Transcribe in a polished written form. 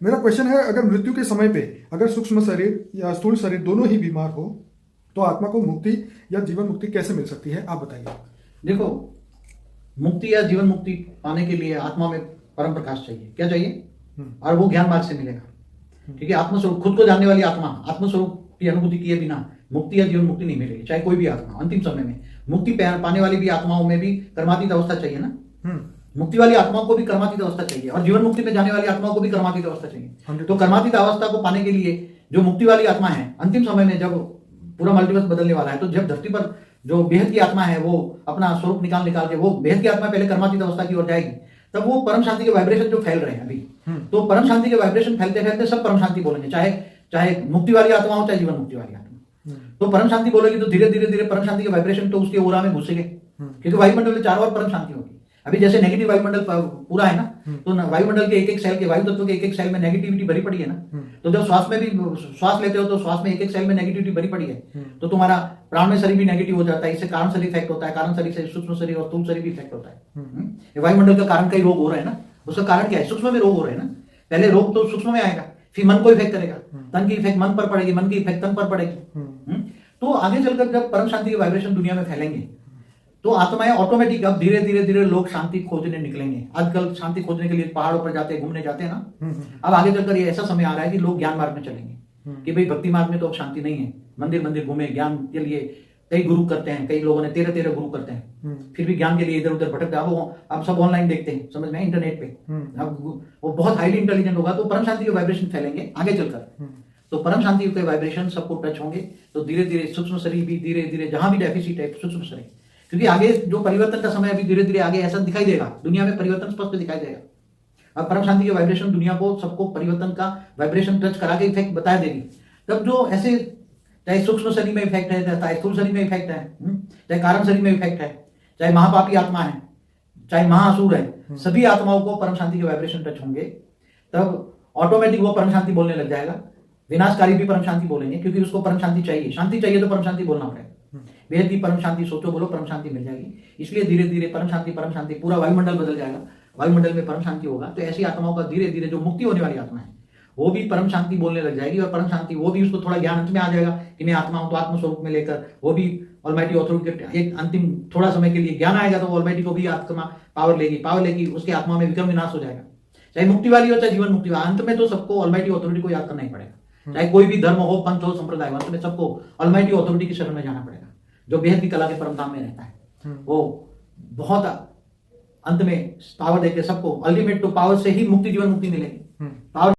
मेरा क्वेश्चन है, अगर मृत्यु के समय पे अगर सूक्ष्म शरीर या स्थूल शरीर दोनों ही बीमार हो तो आत्मा को मुक्ति या जीवन मुक्ति कैसे मिल सकती है, आप बताइए। देखो, मुक्ति या जीवन मुक्ति पाने के लिए आत्मा में परम प्रकाश चाहिए। क्या चाहिए? और वो ज्ञान मार्ग से मिलेगा, क्योंकि आत्मस्वरूप, खुद को जानने वाली आत्मा, आत्मस्वरूप की अनुभूति किए बिना मुक्ति या जीवन मुक्ति नहीं मिलेगी। चाहे कोई भी आत्मा, अंतिम समय में मुक्ति पाने वाली भी आत्माओं में भी कर्मातीत अवस्था चाहिए ना। मुक्ति वाली आत्माओं को भी कर्मातीत अवस्था चाहिए और जीवन मुक्ति में जाने वाली आत्माओं को भी कर्मातीत अवस्था चाहिए। तो कर्मातीत अवस्था को पाने के लिए जो मुक्ति वाली आत्मा है, अंतिम समय में जब पूरा मल्टीवर्स बदलने वाला है, तो जब धरती पर जो बेहद की आत्मा है वो अपना स्वरूप निकाल के वो बेहद की आत्मा पहले कर्मातीत अवस्था की ओर जाएगी, तब वो परम शांति के वाइब्रेशन जो फैल रहे हैं अभी, तो परम शांति के वाइब्रेशन फैलते फैलते सब परम शांति बोलेंगे, चाहे मुक्ति वाली आत्मा हो चाहे जीवन मुक्ति वाली आत्मा। तो परम शांति बोलेगी तो धीरे धीरे धीरे परम शांति के वाइब्रेशन तो उसके ओरा में घुसेंगे, क्योंकि वायुमंडल में चारों ओर परम शांति होगी। अभी जैसे नेगेटिव वायुमंडल पूरा है ना, तो वायुमंडल के एक एक सेल के, वायु तत्व के एक एक सेल में नेगेटिविटी भरी पड़ी है ना। तो जब श्वास में भी श्वास लेते हो तो श्वास में एक एक सेल में नेगेटिविटी भरी पड़ी है, तो तुम्हारा प्राण शरीर भी नेगेटिव हो जाता है। इससे कारण शरीर इफेक्ट होता है, कारण शरीर से सूक्ष्म शरीर और स्थूल शरीर भी इफेक्ट होता है। ये वायुमंडल का कारण कई रोग हो रहे हैं ना, उसका कारण क्या है? सूक्ष्म में रोग हो रहे हैं ना। पहले रोग तो सूक्ष्म में आएगा, फिर मन को इफेक्ट करेगा, तन की इफेक्ट मन पर पड़ेगी, मन की इफेक्ट तन पर पड़ेगी। तो आगे चलकर जब परम शांति के वाइब्रेशन दुनिया में फैलेंगे तो आत्माएं ऑटोमेटिक अब धीरे धीरे धीरे लोग शांति खोजने निकलेंगे। आजकल शांति खोजने के लिए पहाड़ों पर जाते हैं, घूमने जाते हैं ना। अब आगे चलकर ये ऐसा समय आ रहा है कि लोग ज्ञान मार्ग में चलेंगे कि भाई भक्ति मार्ग में तो अब शांति नहीं है। मंदिर मंदिर घूमे, ज्ञान के लिए कई गुरु करते हैं, कई लोगों ने 13 गुरु करते हैं, फिर भी ज्ञान के लिए इधर उधर भटकते हैं। अब सब ऑनलाइन देखते हैं, समझ में, इंटरनेट पे। अब वो बहुत हाईली इंटेलिजेंट होगा तो परम शांति के वाइब्रेशन फैलेंगे आगे चलकर। तो परम शांति के वाइब्रेशन सबको टच होंगे तो धीरे धीरे सूक्ष्म शरीर भी धीरे धीरे, जहां भी डेफिसिट है सूक्ष्म शरीर, क्योंकि आगे जो परिवर्तन का समय अभी धीरे धीरे आगे ऐसा दिखाई देगा, दुनिया में परिवर्तन स्पष्ट दिखाई देगा। अब परम शांति के वाइब्रेशन दुनिया को, सबको परिवर्तन का वाइब्रेशन टच करा के इफेक्ट बता देगी। तब जो ऐसे, चाहे सूक्ष्म शरीर में इफेक्ट है, चाहे स्थूल शरीर में इफेक्ट है, चाहे कारण शरीर में इफेक्ट है, चाहे महापापी आत्मा है, चाहे महाअसुर है, सभी आत्माओं को परम शांति के वाइब्रेशन टच होंगे, तब ऑटोमेटिक वो परम शांति बोलने लग जाएगा। विनाशकारी भी परम शांति बोलेंगे, क्योंकि उसको परम शांति चाहिए। शांति चाहिए तो परम शांति बोलना पड़ेगा। वेद की परम शांति सोचो, बोलो, परम शांति मिल जाएगी। इसलिए धीरे धीरे परम शांति, पूरा वायुमंडल बदल जाएगा, वायुमंडल में परम शांति होगा। तो ऐसी आत्माओं का धीरे धीरे, जो मुक्ति होने वाली आत्मा है, वो भी परम शांति बोलने लग जाएगी। और परम शांति, वो भी, उसको थोड़ा ज्ञान अंत में आ जाएगा कि मैं आत्मा हूं, तो आत्म स्वरूप में लेकर वो भी ऑलमाइटी ऑथोरिटी, एक अंतिम थोड़ा समय के लिए ज्ञान आएगा तो ऑलमाइटी को भी आत्मा पावर लेगी, उसके आत्मा में विक्रम विनाश हो जाएगा। चाहे मुक्ति वाली हो चाहे जीवन मुक्ति वाली, अंत में तो सबको ऑलमाइटी ऑथोरिटी को याद करना ही पड़ेगा। चाहे कोई भी धर्म हो, पंथ हो, संप्रदाय हो, अंत में सबको ऑलमाइटी ऑथोरिटी की शरण में जाना पड़ेगा, जो बेहद की कला के परम धाम में रहता है। वो बहुत अंत में पावर देके सबको, अल्टीमेट टू पावर से ही मुक्ति, जीवन मुक्ति मिलेगी। पावर